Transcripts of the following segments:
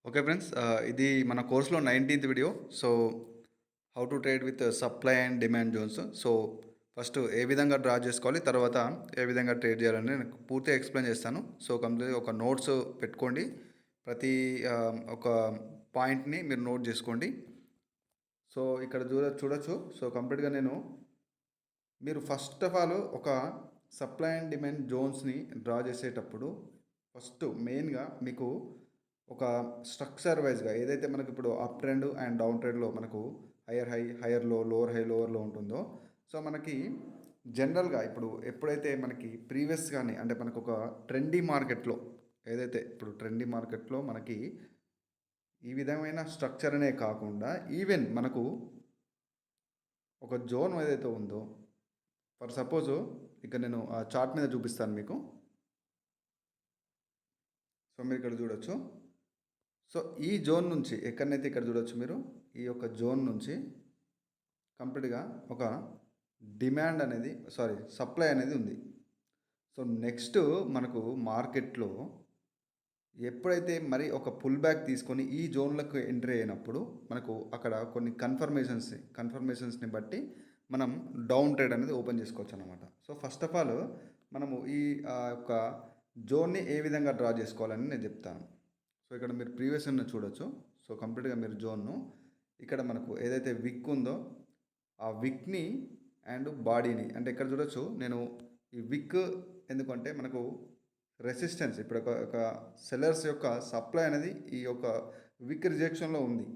Okay friends. ఇది మన కోర్స్‌లో 19థ్ video. So, how to trade with supply and demand zones. So, first ఏ విధంగా డ్రా చేసుకోవాలి, తర్వాత ఏ విధంగా ట్రేడ్ చేయాలని నేను పూర్తిగా ఎక్స్‌ప్లెయిన్ చేస్తాను. సో, కంప్లీట్‌గా ఒక నోట్స్ పెట్టుకోండి. ప్రతి ఒక పాయింట్‌ని మీరు నోట్ చేసుకోండి. సో, ఇక్కడ చూడొచ్చు. సో, కంప్లీట్‌గా మీరు ఫస్ట్ ఆఫ్ ఆల్ ఒక సప్లై అండ్ డిమాండ్ జోన్స్‌ని డ్రా చేసేటప్పుడు ఫస్ట్ మెయిన్‌గా మీకు ఒక స్ట్రక్చర్ వైజ్‌గా ఏదైతే మనకి ఇప్పుడు అప్ ట్రెండ్ అండ్ డౌన్ ట్రెండ్‌లో మనకు హైయర్ హై, హైయర్ లో, లోవర్ హై, లోవర్ లో ఉంటుందో, సో మనకి జనరల్‌గా ఇప్పుడు ఎప్పుడైతే మనకి ప్రీవియస్‌గానే అంటే మనకు ఒక ట్రెండీ మార్కెట్‌లో ఏదైతే ఇప్పుడు ట్రెండీ మార్కెట్‌లో మనకి ఈ విధమైన స్ట్రక్చర్ అనే కాకుండా ఈవెన్ మనకు ఒక జోన్ ఏదైతే ఉందో, ఫర్ సపోజు ఇక్కడ నేను ఆ చార్ట్ మీద చూపిస్తాను మీకు. సో మీరు ఇక్కడ చూడొచ్చు. సో ఈ జోన్ నుంచి ఎక్కడనైతే ఇక్కడ చూడొచ్చు మీరు, ఈ యొక్క జోన్ నుంచి కంప్లీట్గా ఒక డిమాండ్ అనేది సప్లై అనేది ఉంది. సో నెక్స్ట్ మనకు మార్కెట్లో ఎప్పుడైతే మరి ఒక పుల్ బ్యాక్ తీసుకొని ఈ జోన్లకు ఎంట్రీ అయినప్పుడు మనకు అక్కడ కొన్ని కన్ఫర్మేషన్స్ని బట్టి మనం డౌన్ ట్రేడ్ అనేది ఓపెన్ చేసుకోవచ్చు అనమాట. సో ఫస్ట్ ఆఫ్ ఆల్ మనము ఈ యొక్క జోన్ని ఏ విధంగా డ్రా చేసుకోవాలని నేను చెప్తాను. సో ఇక్కడ మీరు ప్రీవియస్ ఉన్న చూడొచ్చు. సో కంప్లీట్గా మీరు జోన్ను ఇక్కడ మనకు ఏదైతే విక్ ఉందో ఆ విక్ని అండ్ బాడీని అంటే ఇక్కడ చూడొచ్చు. నేను ఈ విక్ ఎందుకంటే మనకు రెసిస్టెన్స్ ఇప్పుడు ఒక సెల్లర్స్ యొక్క సప్లై అనేది ఈ యొక్క విక్ రిజెక్షన్లో ఉంది.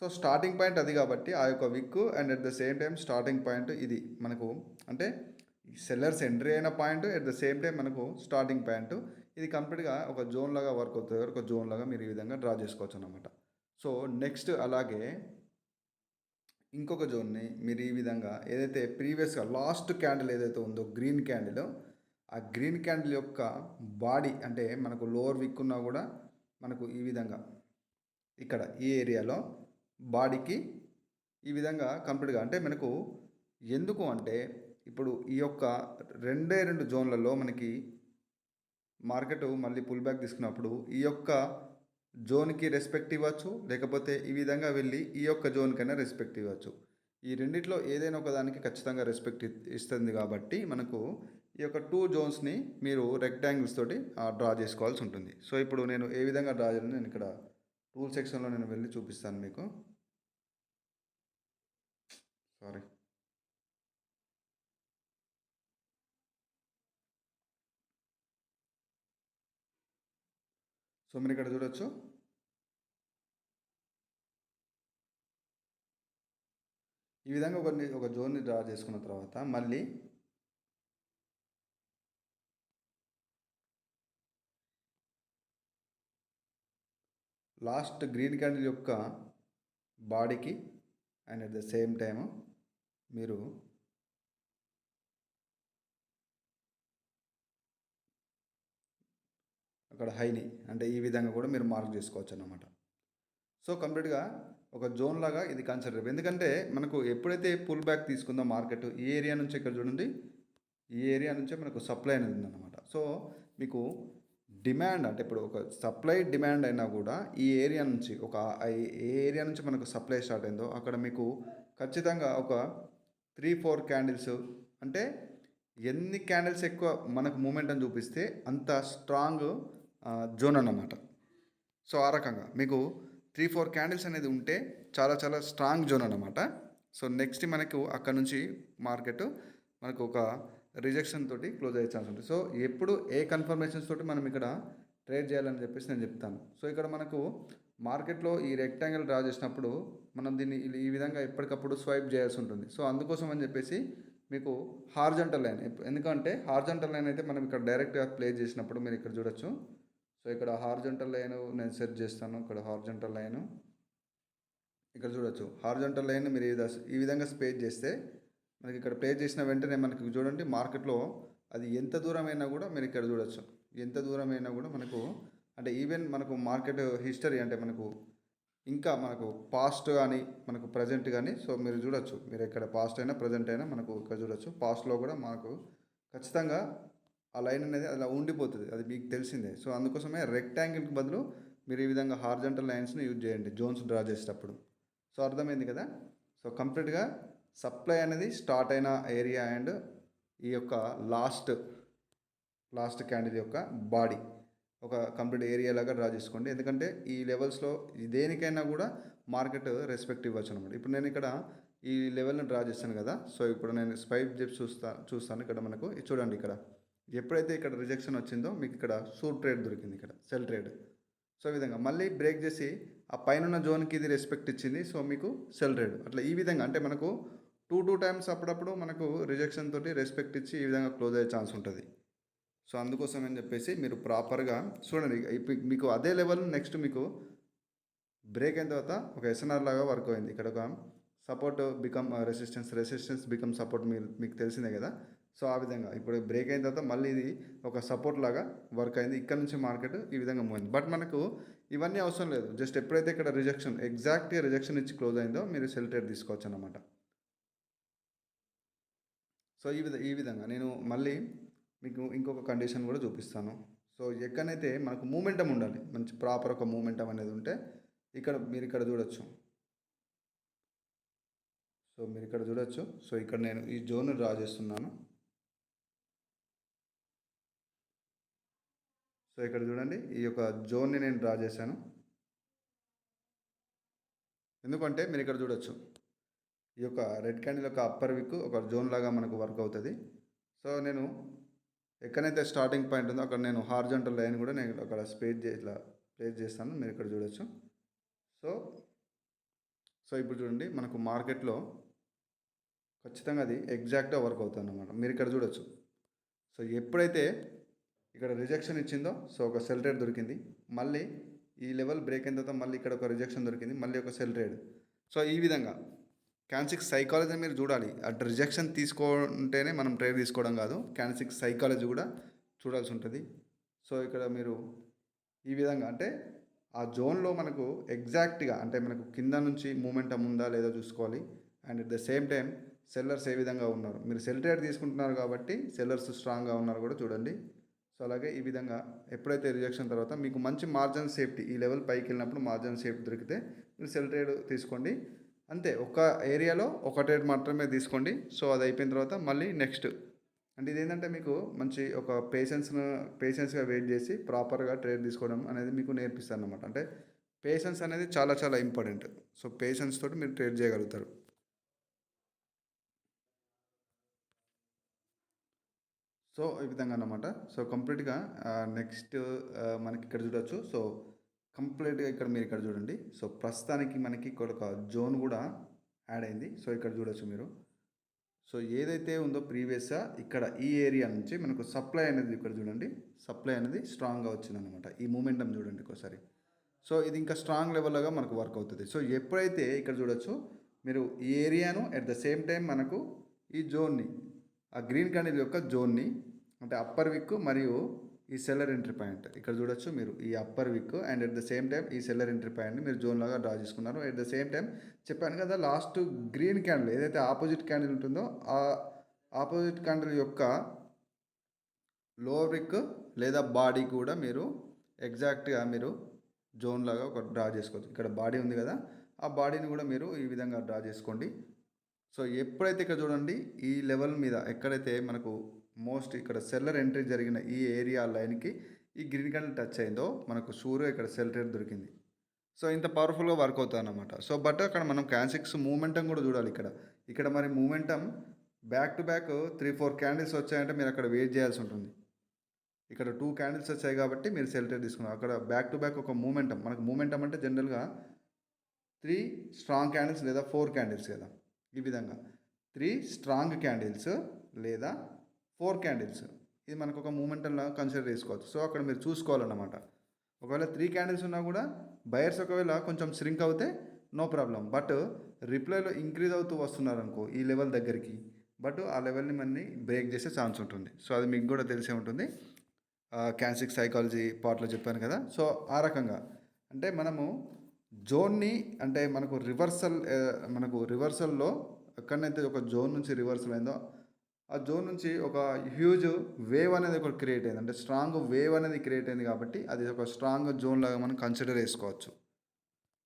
సో స్టార్టింగ్ పాయింట్ అది కాబట్టి ఆ యొక్క విక్ and at the same time starting point ఇది మనకు అంటే సెల్లర్స్ ఎంట్రీ అయిన point at the same time మనకు స్టార్టింగ్ పాయింట్ ఇది కంప్లీట్గా ఒక జోన్ లాగా వర్క్ అవుతుంది. ఒక జోన్ లాగా మీరు ఈ విధంగా డ్రా చేసుకోవచ్చు అనమాట. సో నెక్స్ట్ అలాగే ఇంకొక జోన్ని మీరు ఈ విధంగా ఏదైతే ప్రీవియస్గా లాస్ట్ క్యాండిల్ ఏదైతే ఉందో గ్రీన్ క్యాండిల్, ఆ గ్రీన్ క్యాండిల్ యొక్క బాడీ అంటే మనకు లోవర్ విక్ ఉన్నా కూడా మనకు ఈ విధంగా ఇక్కడ ఈ ఏరియాలో బాడీకి ఈ విధంగా కంప్లీట్గా అంటే మనకు ఎందుకు అంటే ఇప్పుడు ఈ యొక్క రెండు జోన్లలో మనకి మార్కెట్ మళ్ళీ పుల్ బ్యాక్ తీసుకున్నప్పుడు ఈ యొక్క జోన్కి రెస్పెక్ట్ ఇవ్వచ్చు, లేకపోతే ఈ విధంగా వెళ్ళి ఈ యొక్క జోన్కైనా రెస్పెక్ట్ ఇవ్వచ్చు. ఈ రెండిట్లో ఏదైనా ఒక దానికి ఖచ్చితంగా రెస్పెక్ట్ ఇస్తుంది కాబట్టి మనకు ఈ యొక్క టూ జోన్స్ని మీరు రెక్టాంగిల్స్ తోటి డ్రా చేసుకోవాల్సి ఉంటుంది. సో ఇప్పుడు నేను ఏ విధంగా డ్రా చేయాలని నేను ఇక్కడ టూల్ సెక్షన్లో నేను వెళ్ళి చూపిస్తాను మీకు. సారీ. సో మీరు ఇక్కడ చూడొచ్చు. ఈ విధంగా ఒక జోన్ని డ్రా చేసుకున్న తర్వాత మళ్ళీ లాస్ట్ గ్రీన్ క్యాండిల్ యొక్క బాడీకి and at the same time మీరు అక్కడ హైని అంటే ఈ విధంగా కూడా మీరు మార్క్ చేసుకోవచ్చు అన్నమాట. సో కంప్లీట్గా ఒక జోన్ లాగా ఇది కన్సిడర్. ఎందుకంటే మనకు ఎప్పుడైతే పుల్ బ్యాక్ తీసుకుందో మార్కెట్ ఈ ఏరియా నుంచి ఇక్కడ చూడండి, ఈ ఏరియా నుంచే మనకు సప్లై అనేది ఉందన్నమాట. సో మీకు డిమాండ్ అంటే ఇప్పుడు ఒక సప్లై డిమాండ్ అయినా కూడా ఈ ఏరియా నుంచి ఏ ఏరియా నుంచి మనకు సప్లై స్టార్ట్ అయిందో అక్కడ మీకు ఖచ్చితంగా ఒక 3-4 క్యాండిల్స్ అంటే ఎన్ని క్యాండిల్స్ ఎక్కువ మనకు మూమెంట్ అని చూపిస్తే అంత స్ట్రాంగ్ జోన్ అన్నమాట. సో ఆ రకంగా మీకు 3-4 క్యాండిల్స్ అనేది ఉంటే చాలా చాలా స్ట్రాంగ్ జోన్ అన్నమాట. సో నెక్స్ట్ మనకు అక్కడ నుంచి మార్కెట్ మనకు ఒక రిజెక్షన్ తోటి క్లోజ్ అయ్యే ఛాన్స్ ఉంటుంది. సో ఎప్పుడు ఏ కన్ఫర్మేషన్స్ తోటి మనం ఇక్కడ ట్రేడ్ చేయాలని చెప్పేసి నేను చెప్తాను. సో ఇక్కడ మనకు మార్కెట్లో ఈ రెక్టాంగిల్ డ్రా చేసినప్పుడు మనం దీన్ని ఈ విధంగా ఎప్పటికప్పుడు స్వైప్ చేయాల్సి ఉంటుంది. సో అందుకోసం అని చెప్పేసి మీకు హార్జంటల్ లైన్, ఎందుకంటే హార్జంటల్ లైన్ అయితే మనం ఇక్కడ డైరెక్ట్గా ప్లే చేసినప్పుడు మీరు ఇక్కడ చూడొచ్చు. సో ఇక్కడ హార్జంటల్ లైన్ నేను సెట్ చేస్తాను. ఇక్కడ హార్జంటల్ లైన్ ఇక్కడ చూడొచ్చు. హార్జంటల్ లైన్ మీరు ఈ విధంగా స్పేస్ చేస్తే మనకి ఇక్కడ ప్లే చేసిన వెంటనే మనకి చూడండి మార్కెట్లో అది ఎంత దూరమైనా కూడా మీరు ఇక్కడ చూడొచ్చు. ఎంత దూరమైనా కూడా మనకు అంటే ఈవెన్ మనకు మార్కెట్ హిస్టరీ అంటే మనకు ఇంకా మనకు పాస్ట్ కానీ మనకు ప్రజెంట్ కానీ సో మీరు చూడొచ్చు. మీరు ఇక్కడ పాస్ట్ అయినా ప్రజెంట్ అయినా మనకు ఇక్కడ చూడొచ్చు. పాస్ట్లో కూడా మనకు ఖచ్చితంగా ఆ లైన్ అనేది అలా ఉండిపోతుంది, అది మీకు తెలిసిందే. సో అందుకోసమే రెక్టాంగిల్కి బదులు మీరు ఈ విధంగా హార్జంటల్ లైన్స్ని యూజ్ చేయండి జోన్స్ డ్రా చేసేటప్పుడు. సో అర్థమైంది కదా. సో కంప్లీట్గా సప్లై అనేది స్టార్ట్ అయిన ఏరియా అండ్ ఈ యొక్క లాస్ట్ క్యాండిల్ యొక్క బాడీ ఒక కంప్లీట్ ఏరియా లాగా డ్రా చేసుకోండి. ఎందుకంటే ఈ లెవెల్స్లో దేనికైనా కూడా మార్కెట్ రెస్పెక్ట్ ఇవ్వచ్చు అనమాట. ఇప్పుడు నేను ఇక్కడ ఈ లెవెల్ని డ్రా చేస్తాను కదా. సో ఇప్పుడు నేను స్పైప్ చెప్పి చూస్తాను ఇక్కడ మనకు చూడండి. ఇక్కడ ఎప్పుడైతే ఇక్కడ రిజెక్షన్ వచ్చిందో మీకు ఇక్కడ షూట్ ట్రేడ్ దొరికింది, ఇక్కడ సెల్ ట్రేడ్. సో ఈ విధంగా మళ్ళీ బ్రేక్ చేసి ఆ పైన జోన్కి ఇది రెస్పెక్ట్ ఇచ్చింది, సో మీకు సెల్ ట్రేడ్. అట్లా ఈ విధంగా అంటే మనకు టూ టైమ్స్ అప్పుడప్పుడు మనకు రిజెక్షన్ తోటి రెస్పెక్ట్ ఇచ్చి ఈ విధంగా క్లోజ్ అయ్యే ఛాన్స్ ఉంటుంది. సో అందుకోసం అని చెప్పేసి మీరు ప్రాపర్గా చూడండి. మీకు అదే లెవెల్ నెక్స్ట్ మీకు బ్రేక్ అయిన తర్వాత ఒక ఎస్ఎన్ఆర్ లాగా వర్క్ అయింది. ఇక్కడ ఒక support become resistance become support మీకు తెలిసిందే కదా. సో ఆ విధంగా ఇప్పుడు బ్రేక్ అయిన తర్వాత మళ్ళీ ఇది ఒక సపోర్ట్ లాగా వర్క్ అయింది. ఇక్కడ నుంచి మార్కెట్ ఈ విధంగా మూవ్ అయింది. బట్ మనకు ఇవన్నీ అవసరం లేదు. జస్ట్ ఎప్పుడైతే ఇక్కడ ఎగ్జాక్ట్గా రిజెక్షన్ ఇచ్చి క్లోజ్ అయిందో మీరు సెల్ ట్రేడ్ తీసుకోవచ్చు అన్నమాట. సో ఈ విధంగా నేను మళ్ళీ మీకు ఇంకొక కండిషన్ కూడా చూపిస్తాను. సో ఎక్కడైతే మనకు మూమెంటం ఉండాలి, మంచి ప్రాపర్ ఒక మూమెంటం అనేది ఉంటే మీరు ఇక్కడ చూడొచ్చు. సో ఇక్కడ నేను ఈ జోన్ డ్రా చేస్తున్నాను. సో ఇక్కడ చూడండి, ఈ యొక్క జోన్ని నేను డ్రా చేశాను. ఎందుకంటే మీరు ఇక్కడ చూడొచ్చు, ఈ యొక్క రెడ్ క్యాండిల్ యొక్క అప్పర్ విక్ ఒక జోన్ లాగా మనకు వర్క్ అవుతుంది. సో నేను ఎక్కడైతే స్టార్టింగ్ పాయింట్ ఉందో అక్కడ నేను హార్జంటల్ లైన్ కూడా నేను అక్కడ ఇట్లా ప్లేస్ చేస్తాను. మీరు ఇక్కడ చూడొచ్చు. సో ఇప్పుడు చూడండి, మనకు మార్కెట్లో ఖచ్చితంగా అది ఎగ్జాక్ట్గా వర్క్ అవుతుంది అన్నమాట. మీరు ఇక్కడ చూడొచ్చు. సో ఎప్పుడైతే ఇక్కడ రిజెక్షన్ ఇచ్చిందో సో ఒక సెల్ ట్రేడ్ దొరికింది. మళ్ళీ ఈ లెవెల్ బ్రేక్ అయిన తర్వాత మళ్ళీ ఇక్కడ ఒక రిజెక్షన్ దొరికింది, మళ్ళీ ఒక సెల్ ట్రేడ్. సో ఈ విధంగా క్యాండిల్స్ సైకాలజీ మీరు చూడాలి. అటు రిజెక్షన్ తీసుకుంటేనే మనం ట్రేడ్ తీసుకోవడం కాదు, క్యాండిల్స్ సైకాలజీ కూడా చూడాల్సి ఉంటుంది. సో ఇక్కడ మీరు ఈ విధంగా అంటే ఆ జోన్లో మనకు ఎగ్జాక్ట్గా అంటే మనకు కింద నుంచి మూమెంటం ఉందా లేదా చూసుకోవాలి. And at the same time sellers ఏ విధంగా ఉన్నారు, మీరు సెల్ ట్రేడ్ తీసుకుంటున్నారు కాబట్టి సెల్లర్స్ స్ట్రాంగ్గా ఉన్నారు కూడా చూడండి. సో అలాగే ఈ విధంగా ఎప్పుడైతే రిజెక్షన్ తర్వాత మీకు మంచి మార్జిన్ సేఫ్టీ, ఈ లెవెల్ పైకి వెళ్ళినప్పుడు మార్జిన్ సేఫ్టీ దొరికితే మీరు సెల్ ట్రేడ్ తీసుకోండి. అంతే, ఒక ఏరియాలో ఒక ట్రేడ్ మాత్రమే తీసుకోండి. సో అది అయిపోయిన తర్వాత మళ్ళీ నెక్స్ట్ అంటే ఇదేంటంటే మీకు మంచి ఒక పేషెన్స్గా వెయిట్ చేసి ప్రాపర్గా ట్రేడ్ తీసుకోవడం అనేది మీకు నేర్పిస్తాను అన్నమాట. అంటే పేషెన్స్ అనేది చాలా చాలా ఇంపార్టెంట్. సో పేషెన్స్ తోటి మీరు ట్రేడ్ చేయగలుగుతారు. సో ఈ విధంగా అన్నమాట. సో కంప్లీట్గా నెక్స్ట్ మనకి ఇక్కడ చూడవచ్చు. సో కంప్లీట్గా మీరు ఇక్కడ చూడండి. సో ప్రస్తుతానికి మనకి ఇక్కడ ఒక జోన్ కూడా యాడ్ అయింది. సో ఇక్కడ చూడొచ్చు మీరు. సో ఏదైతే ఉందో ప్రీవియస్గా ఇక్కడ ఈ ఏరియా నుంచి మనకు సప్లై అనేది ఇక్కడ చూడండి, సప్లై అనేది స్ట్రాంగ్గా వచ్చిందనమాట. ఈ మూమెంటం చూడండి ఒకసారి. సో ఇది ఇంకా స్ట్రాంగ్ లెవెల్గా మనకు వర్క్ అవుతుంది. సో ఎప్పుడైతే ఇక్కడ చూడొచ్చు మీరు ఈ ఏరియాను అట్ ద సేమ్ టైం మనకు ఈ జోన్ని, ఆ గ్రీన్ క్యాండిల్ యొక్క జోన్ని అంటే అప్పర్ విక్ మరియు ఈ సెల్లర్ ఎంట్రీ పాయింట్ ఇక్కడ చూడొచ్చు మీరు. ఈ అప్పర్ విక్ and at the same time ఈ సెల్లర్ ఎంట్రీ పాయింట్ని మీరు జోన్ లాగా డ్రా చేసుకున్నారు. అట్ ద సేమ్ టైం చెప్పాను కదా, లాస్ట్ గ్రీన్ క్యాండిల్ ఏదైతే ఆపోజిట్ క్యాండిల్ ఉంటుందో ఆ ఆపోజిట్ క్యాండిల్ యొక్క లోవర్ విక్ లేదా బాడీ కూడా మీరు ఎగ్జాక్ట్గా మీరు జోన్ లాగా ఒక డ్రా చేసుకోవచ్చు. ఇక్కడ బాడీ ఉంది కదా, ఆ బాడీని కూడా మీరు ఈ విధంగా డ్రా చేసుకోండి. సో ఎప్పుడైతే ఇక్కడ చూడండి ఈ లెవెల్ మీద ఎక్కడైతే మనకు మోస్ట్ ఇక్కడ సెల్లర్ ఎంట్రీ జరిగిన ఈ ఏరియా లైన్కి ఈ గ్రీన్ క్యాండిల్ టచ్ అయిందో మనకు షూర్గా ఇక్కడ సెల్ ట్రేడ్ దొరికింది. సో ఇంత పవర్ఫుల్గా వర్క్ అవుతుంది అన్నమాట. సో బట్ అక్కడ మనం క్యాండిల్స్ మూమెంటం కూడా చూడాలి. ఇక్కడ మరి momentum back to back 3-4 candles వచ్చాయంటే మీరు అక్కడ వెయిట్ చేయాల్సి ఉంటుంది. ఇక్కడ 2 క్యాండిల్స్ వచ్చాయి కాబట్టి మీరు సెల్ ట్రేడ్ తీసుకున్నారు. అక్కడ బ్యాక్ టు బ్యాక్ ఒక మూమెంటం, మనకు మూమెంటం అంటే జనరల్గా 3 స్ట్రాంగ్ క్యాండిల్స్ లేదా 4 క్యాండిల్స్ కదా. ఈ విధంగా 3 స్ట్రాంగ్ క్యాండిల్స్ లేదా 4 క్యాండిల్స్ ఇది మనకు ఒక మూమెంటంలా కన్సిడర్ చేసుకోవచ్చు. సో అక్కడ మీరు చూసుకోవాలన్నమాట. ఒకవేళ 3 క్యాండిల్స్ ఉన్నా కూడా బయర్స్ ఒకవేళ కొంచెం శ్రింక్ అవుతే నో ప్రాబ్లం. బట్ రిప్లైలో ఇంక్రీజ్ అవుతూ వస్తున్నారు అనుకో ఈ లెవెల్ దగ్గరికి, బట్ ఆ లెవెల్ని మనని బ్రేక్ చేసే ఛాన్స్ ఉంటుంది. సో అది మీకు కూడా తెలిసే ఉంటుంది, క్యాండిల్స్ సైకాలజీ పార్ట్లో చెప్పాను కదా. సో ఆ రకంగా అంటే మనము జోన్ని అంటే మనకు రివర్సల్లో ఎక్కడైతే ఒక జోన్ నుంచి రివర్సల్ అయిందో ఆ జోన్ నుంచి ఒక హ్యూజ్ వేవ్ అనేది ఒకటి క్రియేట్ అయింది. అంటే స్ట్రాంగ్ వేవ్ అనేది క్రియేట్ అయింది కాబట్టి అది ఒక స్ట్రాంగ్ జోన్ లాగా మనం కన్సిడర్ చేసుకోవచ్చు.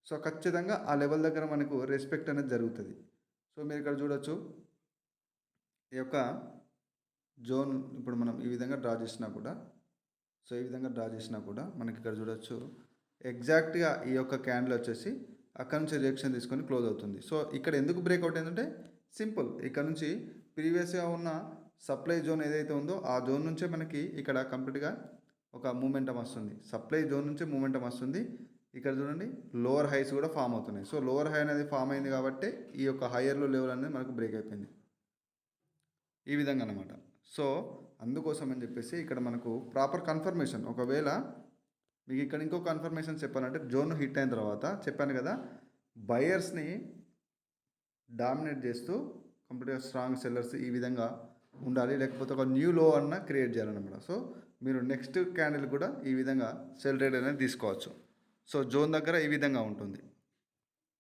సో ఖచ్చితంగా ఆ లెవెల్ దగ్గర మనకు రెస్పెక్ట్ అనేది జరుగుతుంది. సో మీరు ఇక్కడ చూడొచ్చు ఈ యొక్క జోన్ ఇప్పుడు మనం ఈ విధంగా డ్రా చేసినా కూడా, సో ఈ విధంగా డ్రా చేసినా కూడా మనకి ఇక్కడ చూడొచ్చు ఎగ్జాక్ట్గా ఈ యొక్క క్యాండిల్ వచ్చేసి అక్కడ నుంచి రియాక్షన్ తీసుకొని క్లోజ్ అవుతుంది. సో ఇక్కడ ఎందుకు బ్రేక్అవుట్ ఏంటంటే సింపుల్, ఇక్కడ నుంచి ప్రీవియస్గా ఉన్న సప్లై జోన్ ఏదైతే ఉందో ఆ జోన్ నుంచే మనకి ఇక్కడ కంప్లీట్గా ఒక మూమెంటం వస్తుంది. సప్లై జోన్ నుంచే మూమెంటం వస్తుంది. ఇక్కడ చూడండి లోవర్ హైస్ కూడా ఫామ్ అవుతున్నాయి. సో లోవర్ హై అనేది ఫామ్ అయింది కాబట్టి ఈ యొక్క హయ్యర్లో లెవెల్ అనేది మనకు బ్రేక్ అయిపోయింది ఈ విధంగా అనమాట. సో అందుకోసం అని చెప్పేసి ఇక్కడ మనకు ప్రాపర్ కన్ఫర్మేషన్, ఒకవేళ మీకు ఇక్కడ ఇంకో కన్ఫర్మేషన్ చెప్పాలంటే జోన్ హిట్ అయిన తర్వాత చెప్పాను కదా, బయర్స్ని డామినేట్ చేస్తూ కంప్లీట్గా స్ట్రాంగ్ సెల్లర్స్ ఈ విధంగా ఉండాలి, లేకపోతే ఒక న్యూ లో అన్న క్రియేట్ చేయాలన్నమాట. సో మీరు నెక్స్ట్ క్యాండిల్ కూడా ఈ విధంగా సెల్ రేట్ అనేది తీసుకోవచ్చు. సో జోన్ దగ్గర ఈ విధంగా ఉంటుంది.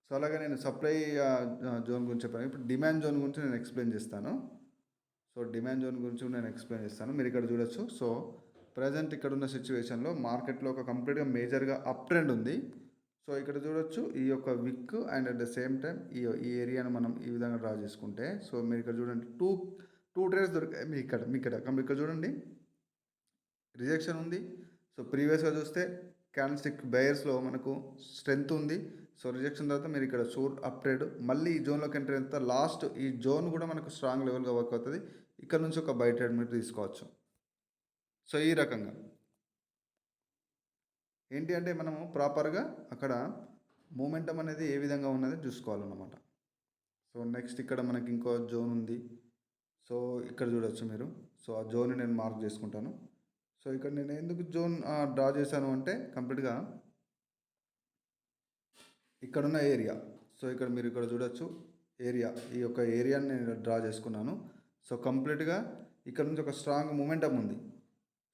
సో అలాగే నేను సప్లై జోన్ గురించి చెప్పాను. ఇప్పుడు డిమాండ్ జోన్ గురించి నేను ఎక్స్ప్లెయిన్ చేస్తాను. సో డిమాండ్ జోన్ గురించి నేను ఎక్స్ప్లెయిన్ చేస్తాను. మీరు ఇక్కడ చూడొచ్చు. సో ప్రజెంట్ ఇక్కడ ఉన్న సిచ్యువేషన్లో మార్కెట్లో ఒక కంప్లీట్గా మేజర్గా అప్ ట్రెండ్ ఉంది. సో ఇక్కడ చూడొచ్చు ఈ యొక్క విక్ and at the same time ఈ ఏరియాను మనం ఈ విధంగా డ్రా చేసుకుంటే, సో మీరు ఇక్కడ చూడండి టూ ట్రేడ్స్ దొరికాయి మీకు ఇక్కడ చూడండి రిజెక్షన్ ఉంది. సో ప్రీవియస్గా చూస్తే క్యాండిల్ స్టిక్ బయర్స్లో మనకు స్ట్రెంత్ ఉంది. సో రిజెక్షన్ తర్వాత మీరు ఇక్కడ షూర్ అప్ ట్రేడ్ మళ్ళీ ఈ జోన్లోకి ఎంటర్ అయిన లాస్ట్ ఈ జోన్ కూడా మనకు స్ట్రాంగ్ లెవెల్గా వర్క్ అవుతుంది. ఇక్కడ నుంచి ఒక బై ట్రేడ్ మీరు తీసుకోవచ్చు. సో ఈ రకంగా ఏంటి అంటే మనము ప్రాపర్గా అక్కడ మూమెంటం అనేది ఏ విధంగా ఉన్నది చూసుకోవాలన్నమాట. సో నెక్స్ట్ ఇక్కడ మనకి ఇంకో జోన్ ఉంది. సో ఇక్కడ చూడొచ్చు మీరు. సో ఆ జోన్ నేను మార్క్ చేసుకుంటాను. సో ఇక్కడ నేను ఎందుకు జోన్ డ్రా చేశాను అంటే కంప్లీట్గా ఇక్కడున్న ఏరియా. సో ఇక్కడ మీరు ఇక్కడ చూడొచ్చు ఏరియా, ఈ యొక్క ఏరియాని నేను డ్రా చేసుకున్నాను. సో కంప్లీట్గా ఇక్కడ నుంచి ఒక స్ట్రాంగ్ మూమెంటం ఉంది.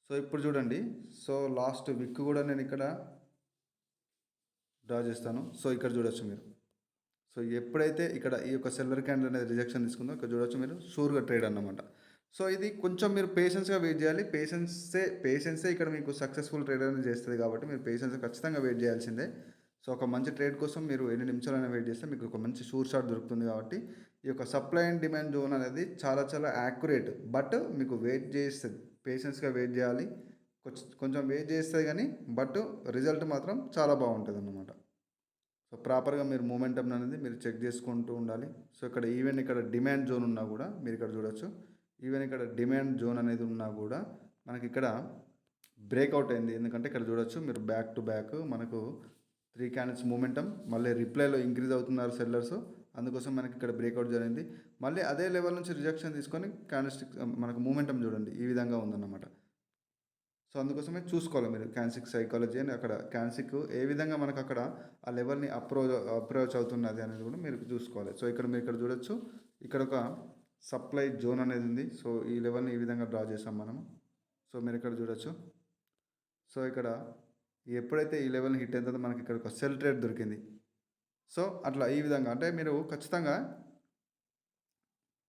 సో ఇప్పుడు చూడండి, సో లాస్ట్ విక్ కూడా నేను ఇక్కడ డ్రా చేస్తాను. సో ఇక్కడ చూడొచ్చు మీరు. సో ఎప్పుడైతే ఇక్కడ ఈ యొక్క సిల్వర్ క్యాండిల్ అనేది రిజెక్షన్ తీసుకుందో ఇక్కడ చూడొచ్చు మీరు, షూర్గా ట్రేడ్ అన్నమాట. సో ఇది కొంచెం మీరు పేషెన్స్గా వెయిట్ చేయాలి. పేషెన్సే ఇక్కడ మీకు సక్సెస్ఫుల్ ట్రేడ్ అనేది చేస్తుంది కాబట్టి మీరు పేషెన్స్ ఖచ్చితంగా వెయిట్ చేయాల్సిందే. సో ఒక మంచి ట్రేడ్ కోసం మీరు ఎన్ని నిమిషాలైనా వెయిట్ చేస్తే మీకు ఒక మంచి షూర్ షాట్ దొరుకుతుంది. కాబట్టి ఈ యొక్క సప్లై అండ్ డిమాండ్ జోన్ అనేది చాలా చాలా యాక్యురేట్, బట్ మీకు వెయిట్ చేస్తుంది, పేషెన్స్గా వెయిట్ చేయాలి. కొంచెం వెయిట్ చేస్తుంది కానీ బట్ రిజల్ట్ మాత్రం చాలా బాగుంటుంది అన్నమాట. సో ప్రాపర్గా మీరు మూమెంటం అనేది మీరు చెక్ చేసుకుంటూ ఉండాలి. సో ఇక్కడ ఈవెన్ ఇక్కడ డిమాండ్ జోన్ ఉన్నా కూడా మీరు ఇక్కడ చూడొచ్చు, ఈవెన్ ఇక్కడ డిమాండ్ జోన్ అనేది ఉన్నా కూడా మనకి ఇక్కడ బ్రేక్అవుట్ అయింది. ఎందుకంటే ఇక్కడ చూడొచ్చు మీరు బ్యాక్ టు బ్యాక్ మనకు 3 క్యాండిల్స్ మూమెంటం మళ్ళీ రిప్లైలో ఇంక్రీజ్ అవుతున్నారు సెల్లర్స్, అందుకోసం మనకి ఇక్కడ బ్రేక్అవుట్ జరిగింది. మళ్ళీ అదే లెవెల్ నుంచి రిజెక్షన్ తీసుకొని క్యాండిల్స్టిక్ మనకు మూమెంటం చూడండి ఈ విధంగా ఉందన్నమాట. సో అందుకోసమే చూసుకోవాలి మీరు క్యాన్సిక్ సైకాలజీ అని, అక్కడ క్యాన్సిక్ ఏ విధంగా మనకు అక్కడ ఆ లెవెల్ని అప్రోచ్ అవుతున్నది అనేది కూడా మీరు చూసుకోవాలి. సో ఇక్కడ మీరు ఇక్కడ చూడొచ్చు, ఇక్కడ ఒక సప్లై జోన్ అనేది ఉంది. సో ఈ లెవెల్ని ఈ విధంగా డ్రా చేసాం మనము. సో మీరు ఇక్కడ చూడొచ్చు. సో ఇక్కడ ఎప్పుడైతే ఈ లెవెల్ని హిట్ అయిన తర్వాత మనకి ఇక్కడ ఒక సెల్ ట్రేడ్ దొరికింది. సో అట్లా ఈ విధంగా అంటే మీరు ఖచ్చితంగా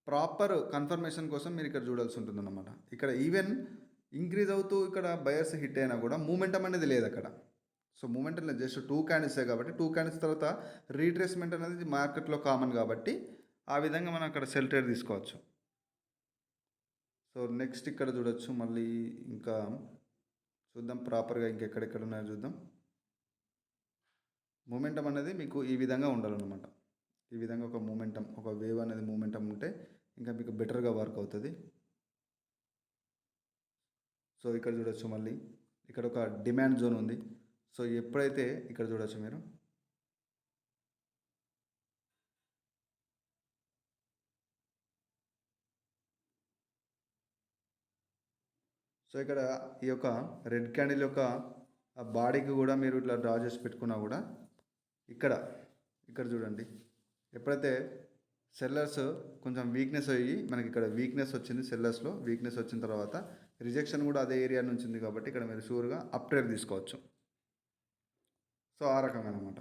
ప్రాపర్ కన్ఫర్మేషన్ కోసం మీరు ఇక్కడ చూడాల్సి ఉంటుంది అన్నమాట. ఇక్కడ ఈవెన్ ఇంక్రీజ్ అవుతూ ఇక్కడ బయర్స్ హిట్ అయినా కూడా మూమెంటం అనేది లేదు అక్కడ. సో మూమెంటం లేదు, జస్ట్ 2 క్యాండిల్సే కాబట్టి 2 క్యాండిల్స్ తర్వాత రీట్రేస్మెంట్ అనేది మార్కెట్లో కామన్ కాబట్టి ఆ విధంగా మనం అక్కడ సెల్ ట్రేడ్ తీసుకోవచ్చు. సో నెక్స్ట్ ఇక్కడ చూడొచ్చు మళ్ళీ ఇంకా చూద్దాం ప్రాపర్గా ఇంకెక్కడెక్కడ ఉన్నాయో చూద్దాం. మూమెంటం అనేది మీకు ఈ విధంగా ఉండాలన్నమాట. ఈ విధంగా ఒక మూమెంటం, ఒక వేవ్ అనేది మూమెంటం ఉంటే ఇంకా మీకు బెటర్గా వర్క్ అవుతుంది. సో ఇక్కడ చూడొచ్చు మళ్ళీ ఇక్కడ ఒక డిమాండ్ జోన్ ఉంది. సో ఎప్పుడైతే ఇక్కడ చూడొచ్చు మీరు, సో ఇక్కడ ఈ యొక్క రెడ్ క్యాండిల్ యొక్క బాడీకి కూడా మీరు ఇట్లా డ్రా చేసి పెట్టుకున్నా కూడా ఇక్కడ చూడండి, ఎప్పుడైతే సెల్లర్స్ కొంచెం వీక్నెస్ అయ్యి మనకి ఇక్కడ వీక్నెస్ వచ్చింది, సెల్లర్స్లో వీక్నెస్ వచ్చిన తర్వాత రిజెక్షన్ కూడా అదే ఏరియా నుంచి ఉంది కాబట్టి ఇక్కడ మీరు షూర్గా అప్ ట్రేడ్ తీసుకోవచ్చు. సో ఆ రకంగా అనమాట.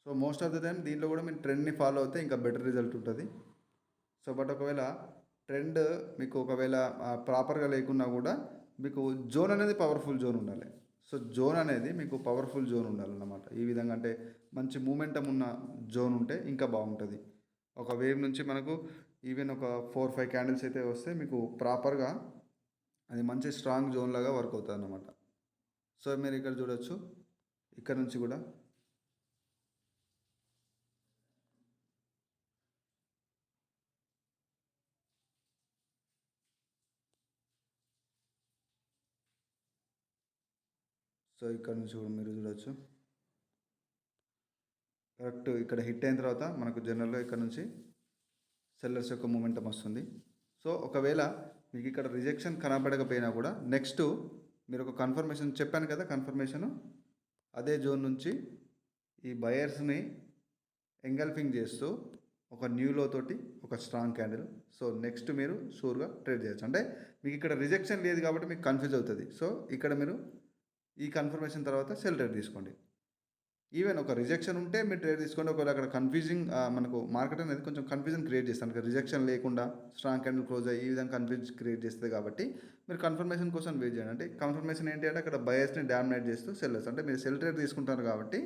So so most of the time దీంట్లో కూడా మీరు ట్రెండ్ని ఫాలో అవుతే ఇంకా బెటర్ రిజల్ట్ ఉంటుంది. సో బట్ ఒకవేళ ట్రెండ్ మీకు ఒకవేళ ప్రాపర్గా లేకున్నా కూడా మీకు జోన్ అనేది పవర్ఫుల్ జోన్ ఉండాలి. సో జోన్ అనేది మీకు పవర్ఫుల్ జోన్ ఉండాలన్నమాట. ఈ విధంగా అంటే మంచి మూమెంటం ఉన్న జోన్ ఉంటే ఇంకా బాగుంటుంది. ఒక వేవ్ నుంచి మనకు ఈవెన్ ఒక 4-5 క్యాండిల్స్ అయితే వస్తే మీకు ప్రాపర్గా అది మంచి స్ట్రాంగ్ జోన్ లాగా వర్క్ అవుతుంది అన్నమాట. సో మీరు ఇక్కడ చూడొచ్చు, ఇక్కడ నుంచి కూడా సో ఇక్కడ నుంచి కూడా మీరు చూడొచ్చు, కరెక్ట్ ఇక్కడ హిట్ అయిన తర్వాత మనకు జనరల్గా ఇక్కడ నుంచి సెల్లర్స్ యొక్క మూమెంటం వస్తుంది. సో ఒకవేళ మీకు ఇక్కడ రిజెక్షన్ కనబడకపోయినా కూడా నెక్స్ట్ మీరు ఒక కన్ఫర్మేషన్ చెప్పాను కదా, కన్ఫర్మేషను అదే జోన్ నుంచి ఈ బయర్స్ని ఎంగల్ఫింగ్ చేస్తూ ఒక న్యూ లో తోటి ఒక స్ట్రాంగ్ క్యాండిల్. సో నెక్స్ట్ మీరు షూర్గా ట్రేడ్ చేయొచ్చు. అంటే మీకు ఇక్కడ రిజెక్షన్ లేదు కాబట్టి మీకు కన్ఫ్యూజ్ అవుతుంది. సో ఇక్కడ మీరు ఈ కన్ఫర్మేషన్ తర్వాత సెల్ ట్రేడ్ తీసుకోండి. ఈవెన్ ఒక రిజెక్షన్ ఉంటే మీరు ట్రేడ్ తీసుకోండి. ఒకవేళ అక్కడ కన్ఫ్యూజింగ్ మనకు మార్కెట్ అనేది కొంచెం కన్ఫ్యూజన్ క్రియేట్ చేస్తాను, రిజెక్షన్ లేకుండా స్ట్రాంగ్ క్యాండిల్ క్లోజ్ అయ్యి ఈ విధంగా కన్ఫ్యూజ్ క్రియేట్ చేస్తుంది. కాబట్టి మీరు కన్ఫర్మేషన్ కోసం వెయిట్ చేయండి. అంటే కన్ఫర్మేషన్ ఏంటి అంటే అక్కడ బయర్స్ని డామినేట్ చేస్తూ సెల్లర్స్, అంటే మీరు సెల్ ట్రేడ్ తీసుకుంటారు కాబట్టి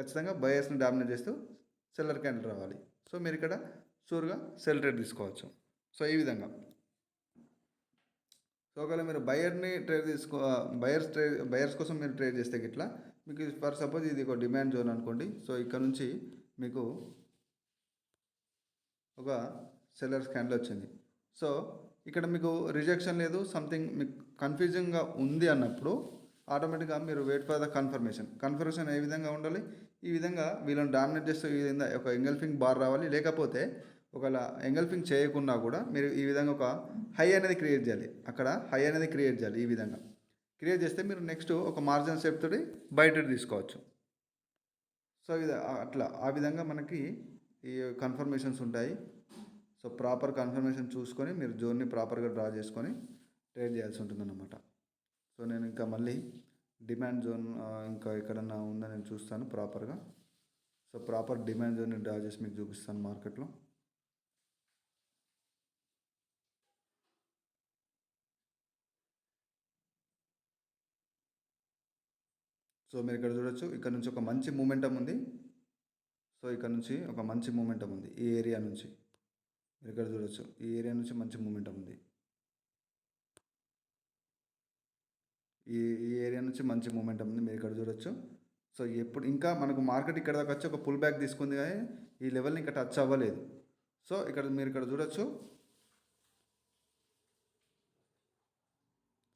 ఖచ్చితంగా బయర్స్ని డామినేట్ చేస్తూ సెల్లర్ క్యాండిల్ రావాలి. సో మీరు ఇక్కడ షూర్గా సెల్ ట్రేడ్ తీసుకోవచ్చు. సో ఈ విధంగా సో ఒకవేళ మీరు బయర్స్ కోసం మీరు ట్రేడ్ చేస్తే ఇట్లా మీకు ఫర్ సపోజ్ ఇది ఒక డిమాండ్ జోన్ అనుకోండి. సో ఇక్కడ నుంచి మీకు ఒక సెల్లర్స్ క్యాండిల్ వచ్చింది. సో ఇక్కడ మీకు రిజెక్షన్ లేదు, సంథింగ్ మీకు కన్ఫ్యూజింగ్గా ఉంది అన్నప్పుడు ఆటోమేటిక్గా మీరు వెయిట్ ఫర్ ద కన్ఫర్మేషన్ ఏ విధంగా ఉండాలి, ఈ విధంగా వీళ్ళని డామినేట్ చేస్తూ ఈ విధంగా ఒక ఎంగల్ఫింగ్ బార్ రావాలి. లేకపోతే ఒకవేళ ఎంగల్ఫింగ్ చేయకుండా కూడా మీరు ఈ విధంగా ఒక హై అనేది క్రియేట్ చేయాలి. అక్కడ హై అనేది క్రియేట్ చేయాలి. ఈ విధంగా క్రియేట్ చేస్తే మీరు నెక్స్ట్ ఒక మార్జిన్ స్టెప్ తోటి బయట తీసుకోవచ్చు. సో ఇది అట్లా ఆ విధంగా మనకి ఈ కన్ఫర్మేషన్స్ ఉంటాయి. సో ప్రాపర్ కన్ఫర్మేషన్ చూసుకొని మీరు జోన్ని ప్రాపర్గా డ్రా చేసుకొని ట్రేడ్ చేయాల్సి ఉంటుంది అన్నమాట. సో నేను ఇంకా మళ్ళీ డిమాండ్ జోన్ ఇంకా ఎక్కడన్నా ఉందని నేను చూస్తాను ప్రాపర్గా. సో ప్రాపర్ డిమాండ్ జోన్ని డ్రా చేసి మీకు చూపిస్తాను మార్కెట్లో. సో మీరు ఇక్కడ చూడొచ్చు, ఇక్కడ నుంచి ఒక మంచి మూమెంటం ఉంది. సో ఇక్కడ నుంచి ఒక మంచి మూమెంటం ఉంది ఈ ఏరియా నుంచి. మీరు ఇక్కడ చూడొచ్చు, ఈ ఏరియా నుంచి మంచి మూమెంటం ఉంది. ఈ ఏరియా నుంచి మంచి మూమెంటం ఉంది, మీరు ఇక్కడ చూడొచ్చు. సో ఎప్పుడు ఇంకా మనకు మార్కెట్ ఇక్కడ దాకా వచ్చి ఒక పుల్ బ్యాక్ తీసుకుంది కానీ ఈ లెవెల్ని ఇంకా టచ్ అవ్వలేదు. సో ఇక్కడ మీరు ఇక్కడ చూడొచ్చు.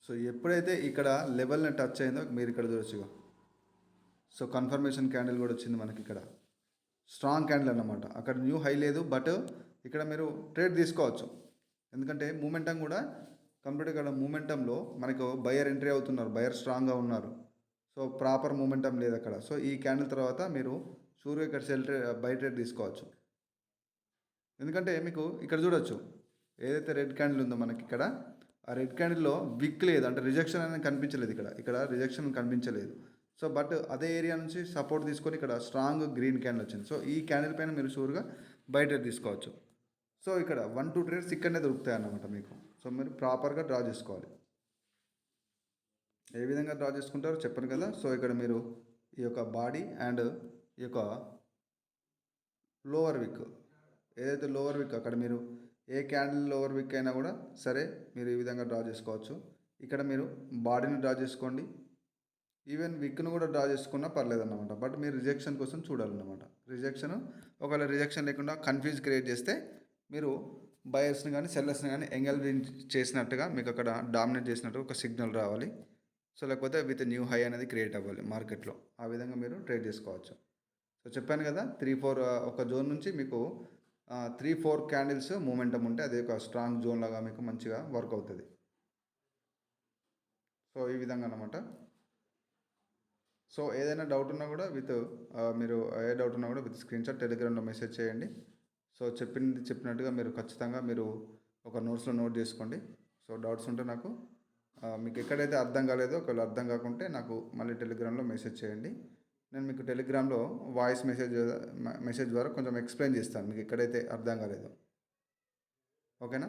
సో ఎప్పుడైతే ఇక్కడ లెవెల్ని టచ్ అయిందో మీరు ఇక్కడ చూడొచ్చు. సో కన్ఫర్మేషన్ క్యాండిల్ కూడా వచ్చింది మనకి ఇక్కడ, స్ట్రాంగ్ క్యాండిల్ అన్నమాట. అక్కడ న్యూ హై లేదు, బట్ ఇక్కడ మీరు ట్రేడ్ తీసుకోవచ్చు. ఎందుకంటే మూమెంటం కూడా కంప్లీట్ ఇక్కడ మూమెంటంలో మనకు బయర్ ఎంట్రీ అవుతున్నారు, బయర్ స్ట్రాంగ్గా ఉన్నారు. సో ప్రాపర్ మూమెంటం లేదు అక్కడ. సో ఈ క్యాండిల్ తర్వాత మీరు షూర్గా ఇక్కడ బై ట్రేడ్ తీసుకోవచ్చు. ఎందుకంటే మీకు ఇక్కడ చూడొచ్చు, ఏదైతే రెడ్ క్యాండిల్ ఉందో మనకి ఇక్కడ, ఆ రెడ్ క్యాండిల్లో విక్ లేదు, అంటే రిజెక్షన్ అనేది కనిపించలేదు. ఇక్కడ రిజెక్షన్ కనిపించలేదు. సో బట్ అదే ఏరియా నుంచి సపోర్ట్ తీసుకొని ఇక్కడ స్ట్రాంగ్ గ్రీన్ క్యాండిల్ వచ్చింది. సో ఈ క్యాండిల్ పైన మీరు షూర్గా బై ట్రేడ్ తీసుకోవచ్చు. సో ఇక్కడ 1-2 ట్రేడ్స్ ఇక్కడనే దొరుకుతాయి అన్నమాట మీకు. సో మీరు ప్రాపర్గా డ్రా చేసుకోవాలి. ఏ విధంగా డ్రా చేసుకుంటారో చెప్పను కదా. సో ఇక్కడ మీరు ఈ యొక్క బాడీ అండ్ ఈ యొక్క లోవర్ విక్, ఏదైతే లోవర్ విక్ అక్కడ మీరు ఏ క్యాండిల్ లోవర్ విక్ అయినా కూడా సరే మీరు ఈ విధంగా డ్రా చేసుకోవచ్చు. ఇక్కడ మీరు బాడీని డ్రా చేసుకోండి, ఈవెన్ విక్ను కూడా డ్రా చేసుకున్నా పర్లేదన్నమాట. బట్ మీరు రిజెక్షన్ కోసం చూడాలన్నమాట. ఒకవేళ రిజెక్షన్ లేకుండా కన్ఫ్యూజ్ క్రియేట్ చేస్తే మీరు బయర్స్ని కానీ సెల్లర్స్ని కానీ ఎంగేజ్ చేసినట్టుగా మీకు అక్కడ డామినేట్ చేసినట్టుగా ఒక సిగ్నల్ రావాలి. సో లేకపోతే విత్ న్యూ హై అనేది క్రియేట్ అవ్వాలి మార్కెట్లో. ఆ విధంగా మీరు ట్రేడ్ చేసుకోవచ్చు. సో చెప్పాను కదా 3-4 ఒక జోన్ నుంచి మీకు 3-4 క్యాండిల్స్ మూమెంటం ఉంటే అదే ఒక స్ట్రాంగ్ జోన్ లాగా మీకు మంచిగా వర్క్ అవుతుంది. సో ఈ విధంగా అన్నమాట. సో ఏదైనా డౌట్ ఉన్నా కూడా మీరు ఏ డౌట్ ఉన్నా కూడా విత్ స్క్రీన్షాట్ టెలిగ్రామ్లో మెసేజ్ చేయండి. సో చెప్పినట్టుగా మీరు ఖచ్చితంగా మీరు ఒక నోట్స్లో నోట్ చేసుకోండి. సో డౌట్స్ ఉంటే నాకు మీకు ఎక్కడైతే అర్థం కాలేదో ఒకవేళ అర్థం కాకుంటే నాకు మళ్ళీ టెలిగ్రామ్లో మెసేజ్ చేయండి. నేను మీకు టెలిగ్రామ్లో వాయిస్ మెసేజ్ ద్వారా కొంచెం ఎక్స్ప్లెయిన్ చేస్తాను మీకు ఎక్కడైతే అర్థం కాలేదో. ఓకేనా?